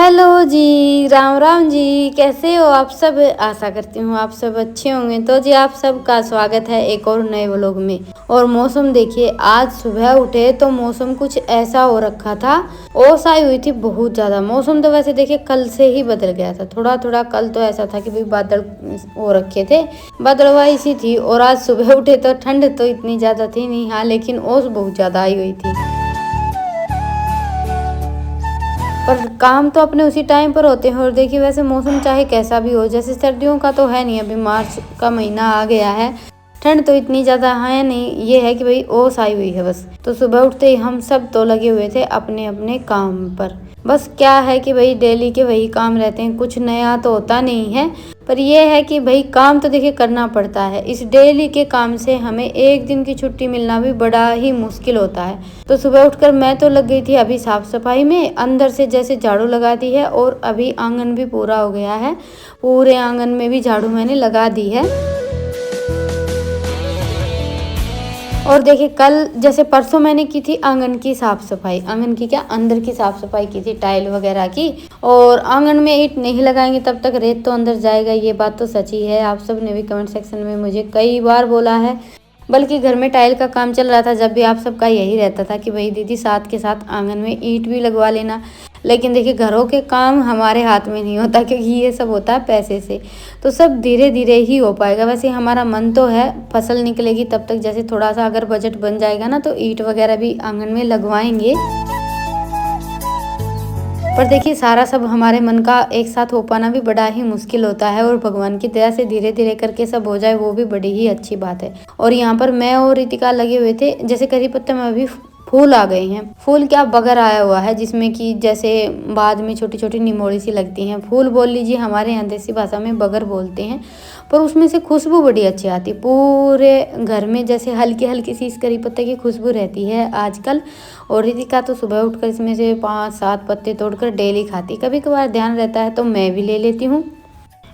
Hello जी, राम राम जी। कैसे हो आप सब? आशा करती हूँ आप सब अच्छे होंगे। तो जी आप सबका स्वागत है एक और नए व्लॉग में। और मौसम देखिए, आज सुबह उठे तो मौसम कुछ ऐसा हो रखा था, ओस आई हुई थी बहुत ज़्यादा। मौसम तो वैसे देखिए कल से ही बदल गया था, थोड़ा थोड़ा। कल तो ऐसा था कि भाई बादल हो रखे थे, बदलवाई सी थी। और आज सुबह उठे तो ठंड तो इतनी ज़्यादा थी नहीं, हाँ, लेकिन ओस बहुत ज़्यादा आई हुई थी। पर काम तो अपने उसी टाइम पर होते हैं। और देखिए वैसे मौसम चाहे कैसा भी हो, जैसे सर्दियों का तो है नहीं, अभी मार्च का महीना आ गया है, ठंड तो इतनी ज़्यादा है नहीं। ये है कि भाई ओस आई हुई है बस। तो सुबह उठते ही हम सब तो लगे हुए थे अपने अपने काम पर। बस क्या है कि भाई डेली के वही काम रहते हैं, कुछ नया तो होता नहीं है। पर यह है कि भाई काम तो देखिए करना पड़ता है। इस डेली के काम से हमें एक दिन की छुट्टी मिलना भी बड़ा ही मुश्किल होता है। तो सुबह उठकर मैं तो लग गई थी अभी साफ सफाई में, अंदर से जैसे झाड़ू लगा दी है। और अभी आंगन भी पूरा हो गया है, पूरे आंगन में भी झाड़ू मैंने लगा दी है। और देखिए कल जैसे परसों मैंने की थी आंगन की साफ सफाई, आंगन की क्या, अंदर की साफ सफाई की थी, टाइल वगैरह की। और आंगन में ईंट नहीं लगाएंगे तब तक रेत तो अंदर जाएगा, ये बात तो सच ही है। आप सब ने भी कमेंट सेक्शन में मुझे कई बार बोला है। बल्कि घर में टाइल का काम चल रहा था जब भी आप सबका यही रहता था कि भाई दीदी साथ के साथ आंगन में ईंट भी लगवा लेना। लेकिन देखिए घरों के काम हमारे हाथ में नहीं होता, क्योंकि ये सब होता है पैसे से। तो सब धीरे धीरे ही हो पाएगा। वैसे हमारा मन तो है फसल निकलेगी तब तक, जैसे थोड़ा सा अगर बजट बन जाएगा ना, तो ईंट वगैरह भी आंगन में लगवाएंगे। पर देखिए सारा सब हमारे मन का एक साथ हो पाना भी बड़ा ही मुश्किल होता है। और भगवान की दया से धीरे धीरे करके सब हो जाए, वो भी बड़ी ही अच्छी बात है। और यहाँ पर मैं और रितिका लगे हुए थे, जैसे करी पत्ते में अभी फूल आ गए हैं। फूल क्या, बगर आया हुआ है, जिसमें कि जैसे बाद में छोटी छोटी निमोड़ी सी लगती हैं। फूल बोल लीजिए, हमारे यहाँ देसी भाषा में बगर बोलते हैं। पर उसमें से खुशबू बड़ी अच्छी आती है पूरे घर में, जैसे हल्की हल्की सी इस करी पत्ते की खुशबू रहती है आजकल। और रितिका तो सुबह उठकर इसमें से 5-7 पत्ते तोड़कर डेली खाती, कभी कभार ध्यान रहता है तो मैं भी ले लेती हूँ।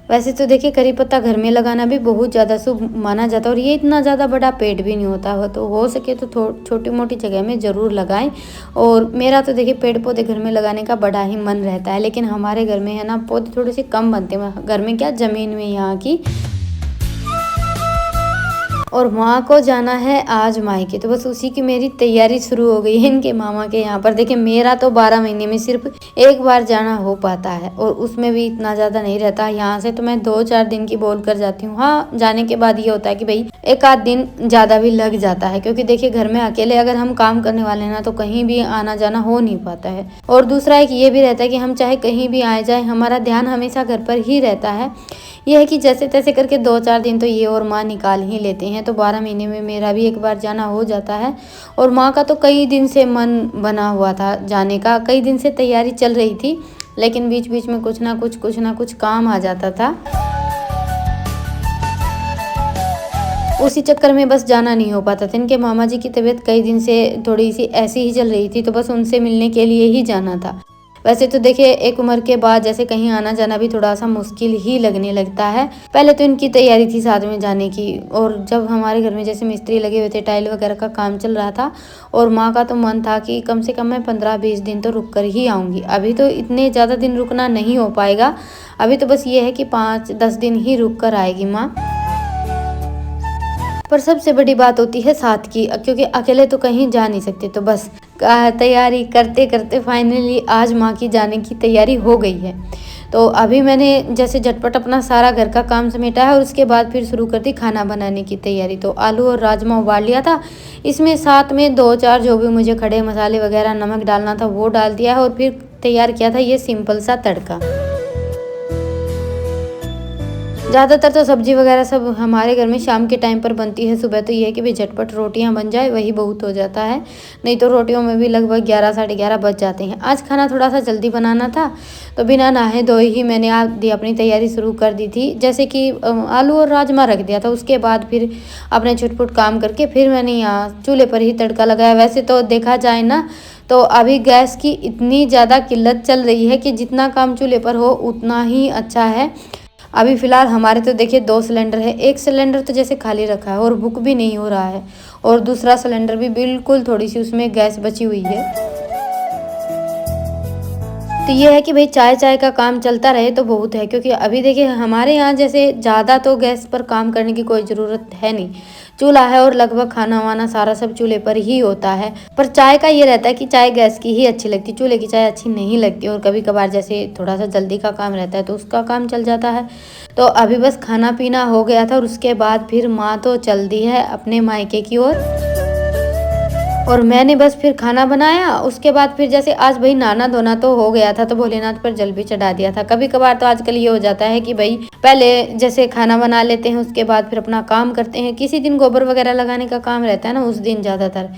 वैसे तो देखिए करी पत्ता घर में लगाना भी बहुत ज़्यादा शुभ माना जाता है। और ये इतना ज़्यादा बड़ा पेड़ भी नहीं होता हो, तो हो सके तो छोटी मोटी जगह में ज़रूर लगाएं। और मेरा तो देखिए पेड़ पौधे घर में लगाने का बड़ा ही मन रहता है, लेकिन हमारे घर में है ना, पौधे थोड़े से कम बनते हैं घर में, क्या ज़मीन में यहाँ की। और माँ को जाना है आज मायके, तो बस उसी की मेरी तैयारी शुरू हो गई है इनके मामा के यहाँ पर। देखिए मेरा तो 12 महीने में सिर्फ एक बार जाना हो पाता है, और उसमें भी इतना ज़्यादा नहीं रहता। यहाँ से तो मैं 2-4 दिन की बोल कर जाती हूँ। हाँ, जाने के बाद ये होता है कि भाई एक आध दिन ज़्यादा भी लग जाता है, क्योंकि देखिए घर में अकेले अगर हम काम करने वाले हैं ना, तो कहीं भी आना जाना हो नहीं पाता है। और दूसरा एक ये भी रहता है कि हम चाहे कहीं भी आए जाए, हमारा ध्यान हमेशा घर पर ही रहता है। यह है कि जैसे तैसे करके 2-4 दिन तो ये और माँ निकाल ही लेते हैं, तो 12 महीने में मेरा भी एक बार जाना हो जाता है। और माँ का तो कई दिन से मन बना हुआ था जाने का, कई दिन से तैयारी चल रही थी, लेकिन बीच बीच में कुछ ना कुछ काम आ जाता था। उसी चक्कर में बस जाना नहीं हो पाता था। इनके मामा जी की तबीयत कई दिन से थोड़ी सी ऐसी ही चल रही थी, तो बस उनसे मिलने के लिए ही जाना था। वैसे तो देखिए एक उम्र के बाद जैसे कहीं आना जाना भी थोड़ा सा मुश्किल ही लगने लगता है। पहले तो इनकी तैयारी थी साथ में जाने की, और जब हमारे घर में जैसे मिस्त्री लगे हुए थे, टाइल वगैरह का काम चल रहा था, और माँ का तो मन था कि कम से कम मैं 15-20 दिन तो रुक कर ही आऊँगी। अभी तो इतने ज़्यादा दिन रुकना नहीं हो पाएगा, अभी तो बस ये है कि 5-10 दिन ही रुक कर आएगी माँ। पर सबसे बड़ी बात होती है साथ की, क्योंकि अकेले तो कहीं जा नहीं सकते। तो बस तैयारी करते करते फाइनली आज माँ की जाने की तैयारी हो गई है। तो अभी मैंने जैसे झटपट अपना सारा घर का काम समेटा है, और उसके बाद फिर शुरू कर दी खाना बनाने की तैयारी। तो आलू और राजमा उबाल लिया था, इसमें साथ में 2-4 जो भी मुझे खड़े मसाले वगैरह नमक डालना था वो डाल दिया है, और फिर तैयार किया था ये सिंपल सा तड़का। ज़्यादातर तो सब्जी वगैरह सब हमारे घर में शाम के टाइम पर बनती है। सुबह तो ये है कि भाई झटपट रोटियां बन जाए, वही बहुत हो जाता है। नहीं तो रोटियों में भी लगभग 11-11:30 बज जाते हैं। आज खाना थोड़ा सा जल्दी बनाना था, तो बिना नहाए धोए ही मैंने आधी अपनी तैयारी शुरू कर दी थी। जैसे कि आलू और राजमा रख दिया था, उसके बाद फिर अपने छुटपुट काम करके फिर मैंने यहाँ चूल्हे पर ही तड़का लगाया। वैसे तो देखा जाए ना, तो अभी गैस की इतनी ज़्यादा किल्लत चल रही है कि जितना काम चूल्हे पर हो उतना ही अच्छा है। अभी फ़िलहाल हमारे तो देखिए 2 सिलेंडर है, एक सिलेंडर तो जैसे खाली रखा है और बुक भी नहीं हो रहा है, और दूसरा सिलेंडर भी बिल्कुल थोड़ी सी उसमें गैस बची हुई है। तो ये है कि भाई चाय चाय का काम चलता रहे तो बहुत है, क्योंकि अभी देखिए हमारे यहाँ जैसे ज़्यादा तो गैस पर काम करने की कोई ज़रूरत है नहीं, चूल्हा है और लगभग खाना वाना सारा सब चूल्हे पर ही होता है। पर चाय का ये रहता है कि चाय गैस की ही अच्छी लगती, चूल्हे की चाय अच्छी नहीं लगती, और कभी कभार जैसे थोड़ा सा जल्दी का काम रहता है तो उसका काम चल जाता है। तो अभी बस खाना पीना हो गया था और उसके बाद फिर माँ तो चल दी है अपने मायके की ओर, और मैंने बस फिर खाना बनाया। उसके बाद फिर जैसे आज भाई नहाना धोना तो हो गया था, तो भोलेनाथ पर जल भी चढ़ा दिया था। कभी कभार तो आजकल ये हो जाता है कि भाई पहले जैसे खाना बना लेते हैं, उसके बाद फिर अपना काम करते हैं। किसी दिन गोबर वगैरह लगाने का काम रहता है ना, उस दिन ज़्यादातर,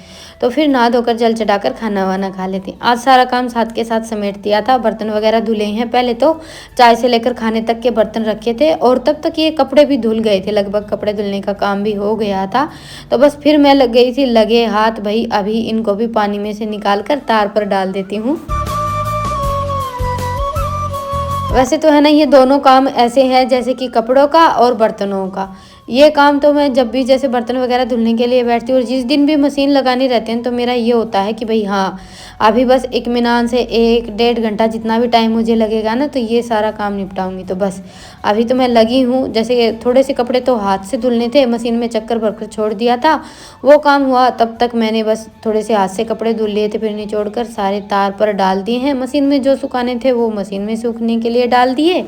तो फिर नहा धोकर जल चढ़ाकर खाना वाना खा लेते हैं। आज सारा काम साथ के साथ समेट दिया था, बर्तन वगैरह धुले हैं। पहले तो चाय से लेकर खाने तक के बर्तन रखे थे, और तब तक ये कपड़े भी धुल गए थे, लगभग कपड़े धुलने का काम भी हो गया था। तो बस फिर मैं लग गई थी लगे हाथ, भाई अभी इनको भी पानी में से निकाल कर तार पर डाल देती हूँ। वैसे तो है ना, ये दोनों काम ऐसे हैं जैसे कि कपड़ों का और बर्तनों का। ये काम तो मैं जब भी जैसे बर्तन वगैरह धुलने के लिए बैठती हूँ, और जिस दिन भी मशीन लगानी रहती है तो मेरा ये होता है कि भाई हाँ, अभी बस इत्मीनान से 1-1.5 घंटा जितना भी टाइम मुझे लगेगा ना, तो ये सारा काम निपटाऊंगी। तो बस अभी तो मैं लगी हूँ। जैसे थोड़े से कपड़े तो हाथ से धुलने थे, मशीन में चक्कर भरकर छोड़ दिया था, वो काम हुआ। तब तक मैंने बस थोड़े से हाथ से कपड़े धुल लिए थे, फिर निचोड़ कर सारे तार पर डाल दिए हैं। मशीन में जो सुखाने थे वो मशीन में सूखने के लिए डाल दिए,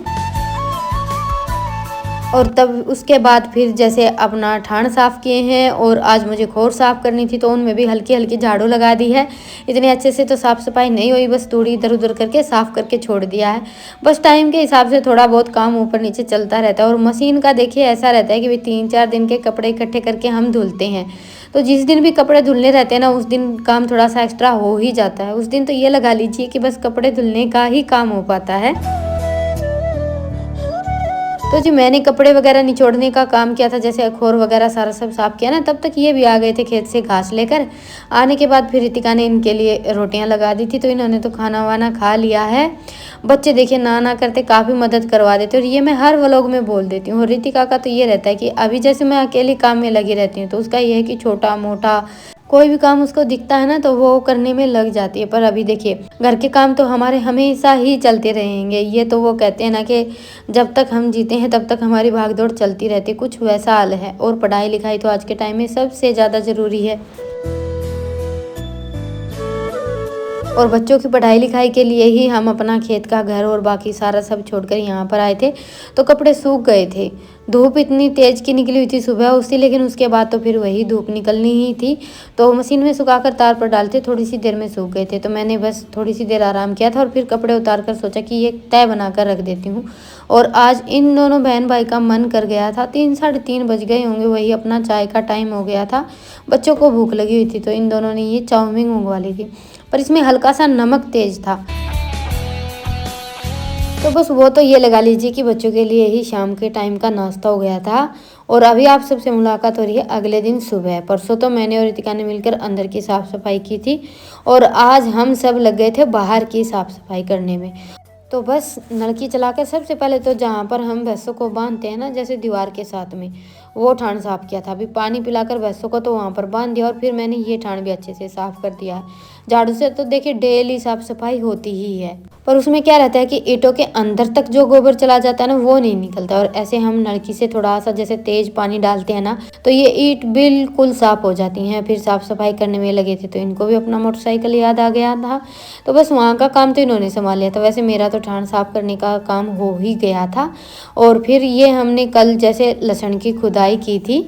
और तब उसके बाद फिर जैसे अपना ठाण साफ़ किए हैं, और आज मुझे खोर साफ़ करनी थी तो उनमें भी हल्की हल्की झाड़ू लगा दी है। इतने अच्छे से तो साफ़ सफाई नहीं हुई, बस थोड़ी इधर उधर करके साफ़ करके छोड़ दिया है। बस टाइम के हिसाब से थोड़ा बहुत काम ऊपर नीचे चलता रहता है। और मशीन का देखिए ऐसा रहता है कि भाई 3-4 दिन के कपड़े इकट्ठे करके हम धुलते हैं, तो जिस दिन भी कपड़े धुलने रहते हैं ना, उस दिन काम थोड़ा सा एक्स्ट्रा हो ही जाता है। उस दिन तो ये लगा लीजिए कि बस कपड़े धुलने का ही काम हो पाता है। तो जी मैंने कपड़े वगैरह निचोड़ने का काम किया था, जैसे अखोर वगैरह सारा सब साफ किया ना, तब तक ये भी आ गए थे खेत से घास लेकर। आने के बाद फिर रितिका ने इनके लिए रोटियां लगा दी थी, तो इन्होंने तो खाना वाना खा लिया है। बच्चे देखिए ना ना करते काफ़ी मदद करवा देते, और ये मैं हर व्लॉग में बोल देती हूँ। रितिका का तो ये रहता है कि अभी जैसे मैं अकेली काम में लगी रहती हूँ, तो उसका ये है कि छोटा मोटा कोई भी काम उसको दिखता है ना, तो वो करने में लग जाती है। पर अभी देखिए घर के काम तो हमारे हमेशा ही चलते रहेंगे। ये तो वो कहते हैं ना कि जब तक हम जीते हैं तब तक हमारी भागदौड़ चलती रहती है, कुछ वैसा हाल है। और पढ़ाई लिखाई तो आज के टाइम में सबसे ज़्यादा ज़रूरी है, और बच्चों की पढ़ाई लिखाई के लिए ही हम अपना खेत का घर और बाकी सारा सब छोड़कर यहाँ पर आए थे। तो कपड़े सूख गए थे, धूप इतनी तेज़ की निकली हुई थी सुबह उससे, लेकिन उसके बाद तो फिर वही धूप निकलनी ही थी। तो मशीन में सुखाकर तार पर डालते थोड़ी सी देर में सूख गए थे, तो मैंने बस थोड़ी सी देर आराम किया था, और फिर कपड़े उतार कर सोचा कि ये तय बना कर रख देती हूँ। और आज इन दोनों बहन भाई का मन कर गया था, 3-3:30 बज गए होंगे, वही अपना चाय का टाइम हो गया था। बच्चों को भूख लगी हुई थी, तो इन दोनों ने ये चाउमीन मंगवा ली थी, पर इसमें हल्का सा नमक तेज था। तो बस वो तो ये लगा लीजिए कि बच्चों के लिए ही शाम के टाइम का नाश्ता हो गया था। और अभी आप सबसे मुलाकात हो रही है अगले दिन सुबह। परसों तो मैंने और रितिका ने मिलकर अंदर की साफ़ सफाई की थी, और आज हम सब लग गए थे बाहर की साफ़ सफाई करने में। तो बस नलकी चलाकर सबसे पहले तो जहाँ पर हम भैंसों को बांधते हैं ना, जैसे दीवार के साथ में, वो ठाण साफ़ किया था। अभी पानी पिलाकर भैंसों को तो वहाँ पर बांध दिया, और फिर मैंने ये ठाण भी अच्छे से साफ़ कर दिया है। झाड़ू से तो देखिए डेली साफ़ सफाई होती ही है, पर उसमें क्या रहता है कि ईंटों के अंदर तक जो गोबर चला जाता है ना, वो नहीं निकलता। और ऐसे हम नलकी से थोड़ा सा जैसे तेज पानी डालते हैं ना, तो ये ईंट बिल्कुल साफ़ हो जाती हैं। फिर साफ़ सफाई करने में लगे थे, तो इनको भी अपना मोटरसाइकिल याद आ गया था, तो बस वहाँ का काम तो इन्होंने संभाल लिया था। वैसे मेरा तो ठाण साफ़ करने का काम हो ही गया था। और फिर ये हमने कल जैसे लहसुन की खुदाई की थी,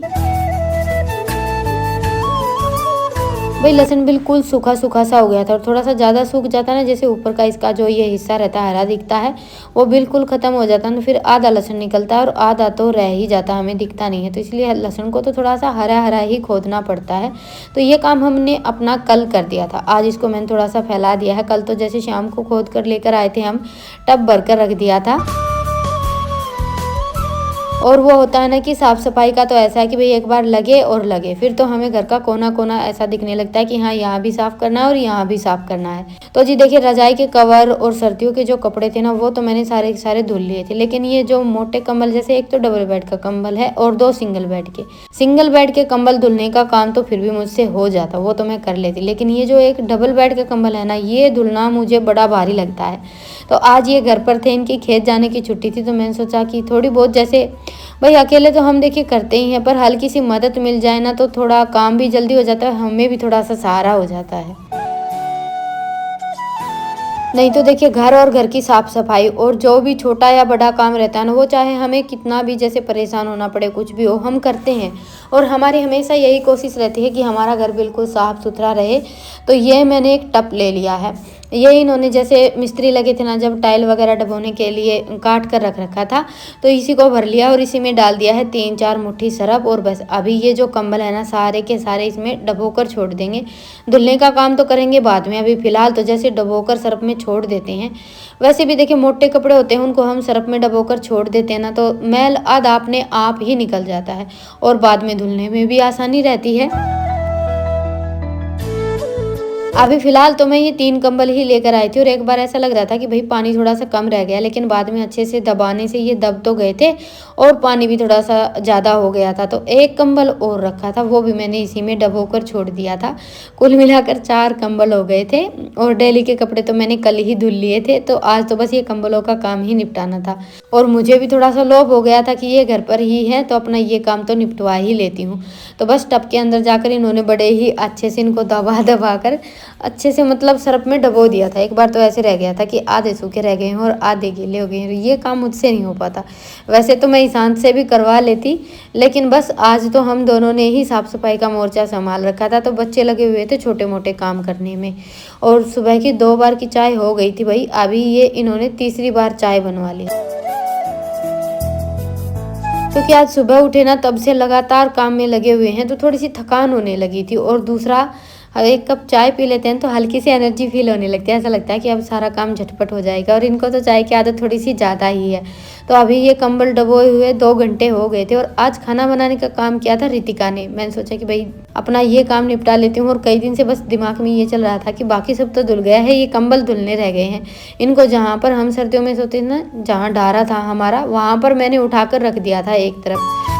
भाई लहसुन बिल्कुल सूखा सूखा सा हो गया था, और थोड़ा सा ज़्यादा सूख जाता है ना, जैसे ऊपर का इसका जो ये हिस्सा रहता है हरा दिखता है, वो बिल्कुल ख़त्म हो जाता है, तो फिर आधा लहसुन निकलता है और आधा तो रह ही जाता है, हमें दिखता नहीं है। तो इसलिए लहसुन को तो थोड़ा सा हरा हरा ही खोदना पड़ता है। तो ये काम हमने अपना कल कर दिया था, आज इसको मैंने थोड़ा सा फैला दिया है। कल तो जैसे शाम को खोद कर लेकर आए थे हम, टब भर कर रख दिया था। और वो होता है ना कि साफ़ सफाई का तो ऐसा है कि भई एक बार लगे और लगे, फिर तो हमें घर का कोना-कोना ऐसा दिखने लगता है कि हाँ, यहाँ भी साफ़ करना है और यहाँ भी साफ़ करना है। तो जी देखिए, रज़ाई के कवर और सर्दियों के जो कपड़े थे ना, वो तो मैंने सारे के सारे धुल लिए थे। लेकिन ये जो मोटे कंबल, जैसे एक तो डबल बेड का कंबल है और 2 सिंगल बेड के। सिंगल बेड के कंबल धुलने का काम तो फिर भी मुझसे हो जाता, वो तो मैं कर लेती। लेकिन ये जो एक डबल बेड का कंबल है ना, ये धुलना मुझे बड़ा भारी लगता है। तो आज ये घर पर थे, इनकी खेत जाने की छुट्टी थी, तो मैंने सोचा कि थोड़ी बहुत, जैसे भाई अकेले तो हम देखिए करते ही हैं, पर हल्की सी मदद मिल जाए ना तो थोड़ा काम भी जल्दी हो जाता है, हमें भी थोड़ा सा सहारा हो जाता है। नहीं तो देखिए, घर और घर की साफ सफाई और जो भी छोटा या बड़ा काम रहता है ना, वो चाहे हमें कितना भी जैसे परेशान होना पड़े, कुछ भी हो, हम करते हैं। और हमारी हमेशा यही कोशिश रहती है कि हमारा घर बिल्कुल साफ सुथरा रहे। तो ये मैंने एक टब ले लिया है। ये इन्होंने, जैसे मिस्त्री लगे थे ना, जब टाइल वगैरह डबोने के लिए काट कर रख रखा था, तो इसी को भर लिया और इसी में डाल दिया है 3-4 मुट्ठी सरफ। और बस अभी ये जो कंबल है ना, सारे के सारे इसमें डबोकर छोड़ देंगे। धुलने का काम तो करेंगे बाद में, अभी फ़िलहाल तो जैसे डबोकर सरफ में छोड़ देते हैं। वैसे भी देखिए, मोटे कपड़े होते हैं, उनको हम सरफ में डबोकर छोड़ देते हैं ना, तो मैल आधा अपने आप ही निकल जाता है और बाद में धुलने में भी आसानी रहती है। अभी फ़िलहाल तो मैं ये 3 कंबल ही लेकर आई थी और एक बार ऐसा लग रहा था कि भई पानी थोड़ा-सा कम रह गया, लेकिन बाद में अच्छे से दबाने से ये दब तो गए थे और पानी भी थोड़ा-सा ज़्यादा हो गया था। तो एक कंबल और रखा था, वो भी मैंने इसी में डबोकर छोड़ दिया था। कुल मिलाकर 4 कंबल हो गए थे और डेली के कपड़े तो मैंने कल ही धुल लिए थे, तो आज तो बस ये कंबलों का काम ही निपटाना था। और मुझे भी थोड़ा-सा लोभ हो गया था कि ये घर पर ही है, तो अपना ये काम तो निपटवा ही लेती हूँ। तो बस टब के अंदर जाकर इन्होंने बड़े ही अच्छे से इनको दबा-दबा कर अच्छे से, मतलब सरफ में डबो दिया था। एक बार तो ऐसे रह गया था कि आधे सूखे रह गए हैं और आधे गीले हो गए हैं। ये काम मुझसे नहीं हो पाता। वैसे तो मैं ईशान से भी करवा लेती, लेकिन बस आज तो हम दोनों ने ही साफ़ सफाई का मोर्चा संभाल रखा था, तो बच्चे लगे हुए थे छोटे-मोटे काम करने में। और सुबह की 2 बार की चाय हो गई थी भई, अभी ये इन्होंने तीसरी बार चाय बनवा ली। क्योंकि आज सुबह उठे ना, तब से लगातार काम में लगे हुए हैं, तो थोड़ी-सी थकान होने लगी थी। और दूसरा, 1 कप चाय पी लेते हैं तो हल्की सी एनर्जी फ़ील होने लगती है। ऐसा लगता है कि अब सारा काम झटपट हो जाएगा, और इनको तो चाय की आदत थोड़ी-सी ज़्यादा ही है। तो अभी ये कंबल डबोए हुए 2 घंटे हो गए थे और आज खाना बनाने का काम किया था रितिका ने। मैंने सोचा कि भई अपना ये काम निपटा लेती हूँ, और कई दिन से बस दिमाग में ये चल रहा था कि बाकी सब तो धुल गया है, ये कंबल धुलने रह गए हैं। इनको जहाँ पर हम सर्दियों में सोते थे ना, जहाँ डारा था हमारा, वहाँ पर मैंने उठाकर रख दिया था एक तरफ।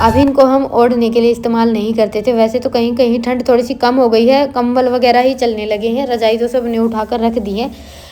अभी इनको हम ओढ़ने के लिए इस्तेमाल नहीं करते थे। वैसे तो कहीं-कहीं ठंड थोड़ी-सी कम हो गई है, कंबल वगैरह ही चलने लगे हैं, रज़ाई तो सबने उठाकर रख दी है।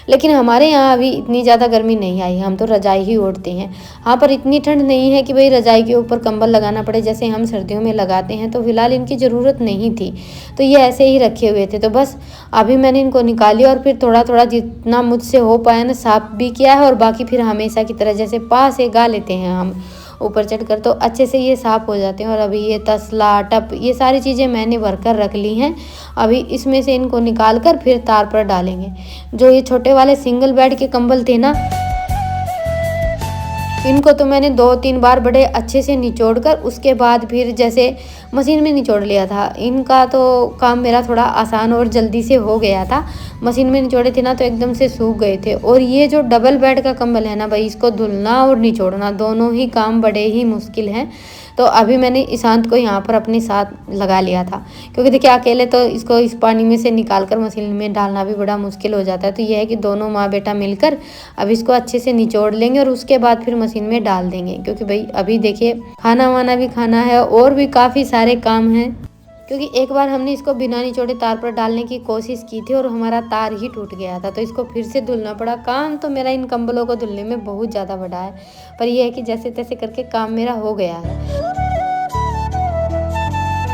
लेकिन हमारे यहाँ अभी इतनी ज़्यादा गर्मी नहीं आई, हम तो रज़ाई ही ओढ़ते हैं। हाँ, पर इतनी ठंड नहीं है कि भई रज़ाई के ऊपर कंबल लगाना पड़े, जैसे हम सर्दियों में लगाते हैं, तो फ़िलहाल इनकी ज़रूरत नहीं थी। तो ये ऐसे ही रखे हुए थे, तो बस अभी मैंने इनको निकाली और फिर थोड़ा-थोड़ा जितना मुझसे हो पाया ना, साफ़ भी किया है, और बाकी फिर हमेशा की तरह जैसे पा से गा लेते हैं हम ऊपर चढ़कर, तो अच्छे से ये साफ़ हो जाते हैं। और अभी ये तसला, टप, ये सारी चीज़ें मैंने भरकर रख ली हैं। अभी इसमें से इनको निकाल कर फिर तार पर डालेंगे। जो ये छोटे वाले सिंगल बेड के कंबल थे ना, इनको तो मैंने 2-3 बार बड़े अच्छे से निचोड़ कर, उसके बाद फिर जैसे मशीन में निचोड़ लिया था। इनका तो काम मेरा थोड़ा आसान और जल्दी से हो गया था। मशीन में निचोड़े थे ना, तो एकदम से सूख गए थे। और ये जो डबल बेड का कंबल है ना भाई, इसको धुलना और निचोड़ना दोनों ही काम बड़े ही मुश्किल हैं। तो अभी मैंने ईशांत को यहाँ पर अपने साथ लगा लिया था, क्योंकि देखिए अकेले तो इसको इस पानी में से निकाल कर मशीन में डालना भी बड़ा मुश्किल हो जाता है। तो ये है कि दोनों माँ बेटा मिलकर अब इसको अच्छे से निचोड़ लेंगे और उसके बाद फिर मशीन में डाल देंगे, क्योंकि भाई अभी देखिए खाना वाना भी खाना है और भी काफ़ी सारे काम हैं। क्योंकि एक बार हमने इसको बिना निचोड़े तार पर डालने की कोशिश की थी और हमारा तार ही टूट गया था, तो इसको फिर से धुलना पड़ा। काम तो मेरा इन कंबलों को धुलने में बहुत ज़्यादा बड़ा है, पर यह है कि जैसे तैसे करके काम मेरा हो गया है।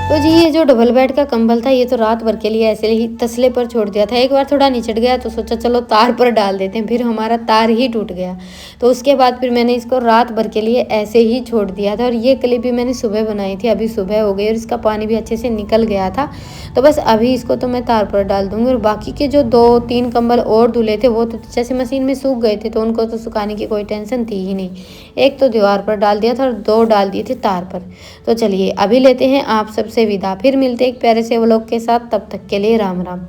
तो जी ये जो डबल बेड का कंबल था, ये तो रात भर के लिए ऐसे ही तसले पर छोड़ दिया था। एक बार थोड़ा निचट गया तो सोचा चलो तार पर डाल देते हैं, फिर हमारा तार ही टूट गया। तो उसके बाद फिर मैंने इसको रात भर के लिए ऐसे ही छोड़ दिया था। और ये क्लिप भी मैंने सुबह बनाई थी, अभी सुबह हो गई और इसका पानी भी अच्छे से निकल गया था। तो बस अभी इसको तो मैं तार पर डाल दूँगी। और बाकी के जो 2-3 कंबल और धुले थे, वो तो जैसे मशीन में सूख गए थे, तो उनको तो सुखाने की कोई टेंशन थी ही नहीं। एक तो दीवार पर डाल दिया था और 2 डाल दिए थे तार पर। तो चलिए अभी लेते हैं आप सबसे विदा, फिर मिलते एक प्यारे से व्लॉग के साथ। तब तक के लिए राम राम।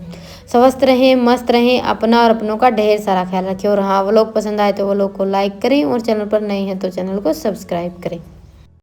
स्वस्थ रहें, मस्त रहें, अपना और अपनों का ढेर सारा ख्याल रखें। और हाँ, व्लॉग पसंद आए तो व्लॉग को लाइक करें और चैनल पर नए हैं तो चैनल को सब्सक्राइब करें।